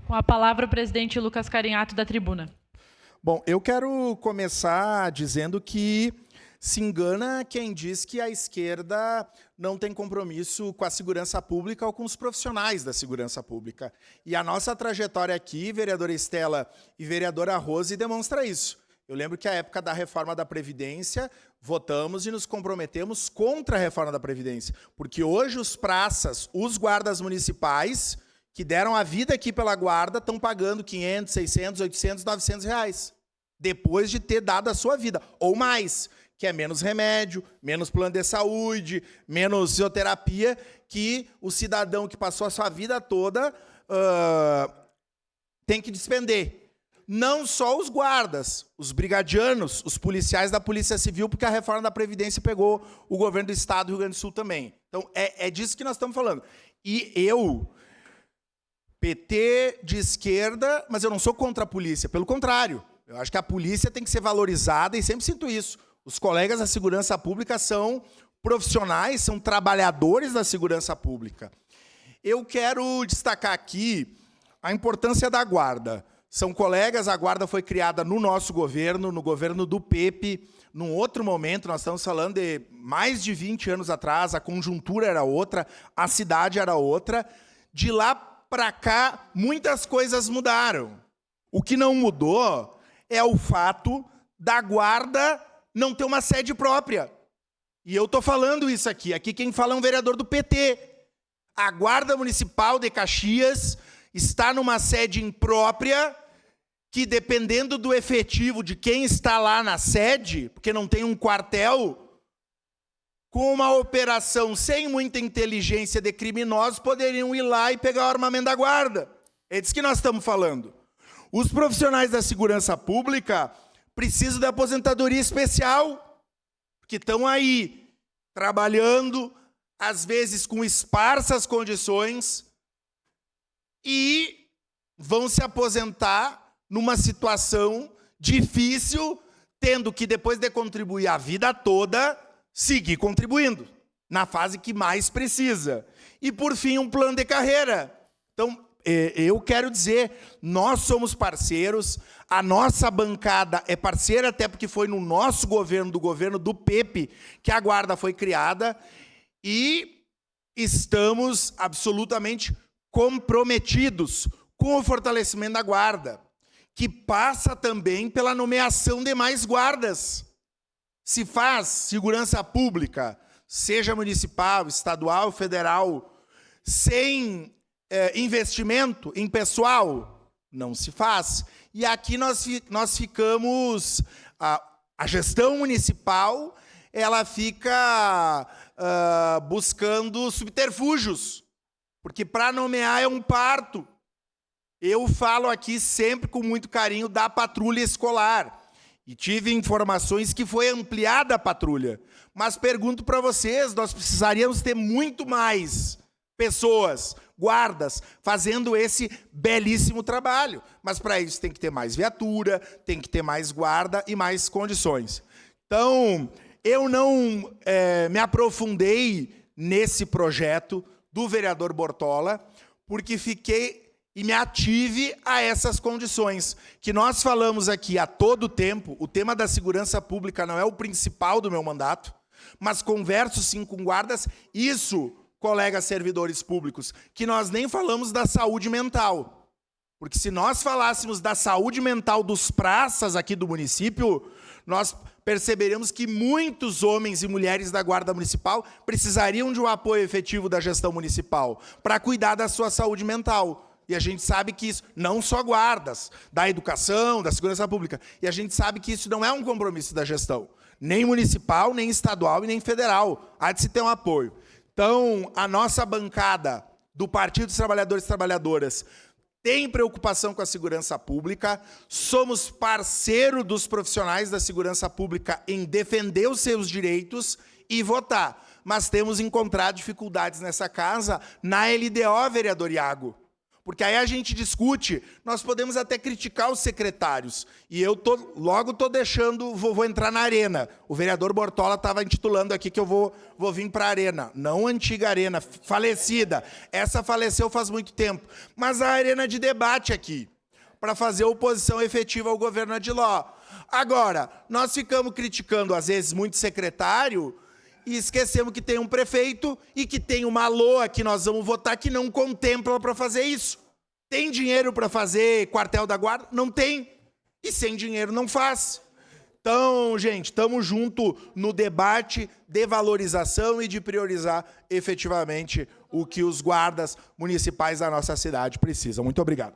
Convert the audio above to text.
Com a palavra, o presidente Lucas Carinhato, da tribuna. Bom, eu quero começar dizendo que se engana quem diz que a esquerda não tem compromisso com a segurança pública ou com os profissionais da segurança pública. E a nossa trajetória aqui, vereadora Estela e vereadora Rose, demonstra isso. Eu lembro que, à época da reforma da Previdência, votamos e nos comprometemos contra a reforma da Previdência. Porque hoje os praças, os guardas municipais, que deram a vida aqui pela guarda, estão pagando 500, 600, 800, 900 reais. Depois de ter dado a sua vida, ou mais, que é menos remédio, menos plano de saúde, menos fisioterapia, que o cidadão que passou a sua vida toda tem que despender. Não só os guardas, os brigadianos, os policiais da Polícia Civil, porque a reforma da Previdência pegou o governo do Estado do Rio Grande do Sul também. Então, é disso que nós estamos falando. E eu, PT de esquerda, mas eu não sou contra a polícia, pelo contrário. Eu acho que a polícia tem que ser valorizada e sempre sinto isso. Os colegas da segurança pública são profissionais, são trabalhadores da segurança pública. Eu quero destacar aqui a importância da guarda. São colegas, a guarda foi criada no nosso governo, no governo do Pepe, num outro momento, nós estamos falando de mais de 20 anos atrás, a conjuntura era outra, a cidade era outra. De lá para cá, muitas coisas mudaram. O que não mudou é o fato da guarda não ter uma sede própria. E eu estou falando isso aqui. Aqui quem fala é um vereador do PT. A Guarda Municipal de Caxias está numa sede imprópria que, dependendo do efetivo de quem está lá na sede, porque não tem um quartel, com uma operação sem muita inteligência de criminosos, poderiam ir lá e pegar o armamento da guarda. É disso que nós estamos falando. Os profissionais da segurança pública precisam de aposentadoria especial, porque estão aí, trabalhando, às vezes com esparsas condições, e vão se aposentar numa situação difícil, tendo que, depois de contribuir a vida toda, seguir contribuindo, na fase que mais precisa. E, por fim, um plano de carreira. Então, eu quero dizer, nós somos parceiros, a nossa bancada é parceira, até porque foi no nosso governo, do governo do Pepe, que a guarda foi criada, e estamos absolutamente comprometidos com o fortalecimento da guarda, que passa também pela nomeação de mais guardas. Se faz segurança pública, seja municipal, estadual, federal, sem investimento em pessoal, não se faz. E aqui nós ficamos... A gestão municipal, ela fica buscando subterfúgios, porque para nomear é um parto. Eu falo aqui sempre com muito carinho da patrulha escolar. E tive informações que foi ampliada a patrulha. Mas pergunto para vocês, nós precisaríamos ter muito mais pessoas, guardas, fazendo esse belíssimo trabalho. Mas para isso tem que ter mais viatura, tem que ter mais guarda e mais condições. Então, eu não me aprofundei nesse projeto do vereador Bortola, porque fiquei e me ative a essas condições, que nós falamos aqui a todo tempo. O tema da segurança pública não é o principal do meu mandato, mas converso sim com guardas. Isso, colegas servidores públicos, que nós nem falamos da saúde mental. Porque se nós falássemos da saúde mental dos praças aqui do município, nós perceberemos que muitos homens e mulheres da Guarda Municipal precisariam de um apoio efetivo da gestão municipal para cuidar da sua saúde mental. E a gente sabe que isso, não só guardas, da educação, da segurança pública, e a gente sabe que isso não é um compromisso da gestão, nem municipal, nem estadual e nem federal. Há de se ter um apoio. Então, a nossa bancada do Partido dos Trabalhadores e Trabalhadoras tem preocupação com a segurança pública, somos parceiro dos profissionais da segurança pública em defender os seus direitos e votar. Mas temos encontrado dificuldades nessa casa, na LDO, vereador Iago. Porque aí a gente discute, nós podemos até criticar os secretários. E eu logo estou deixando, vou entrar na arena. O vereador Bortola estava intitulando aqui que eu vou vir para a arena. Não a antiga arena, falecida. Essa faleceu faz muito tempo. Mas a arena de debate aqui, para fazer oposição efetiva ao governo Adiló. Agora, nós ficamos criticando, às vezes, muito secretário e esquecemos que tem um prefeito e que tem uma LOA que nós vamos votar que não contempla para fazer isso. Tem dinheiro para fazer quartel da guarda? Não tem. E sem dinheiro não faz. Então, gente, estamos junto no debate de valorização e de priorizar efetivamente o que os guardas municipais da nossa cidade precisam. Muito obrigado.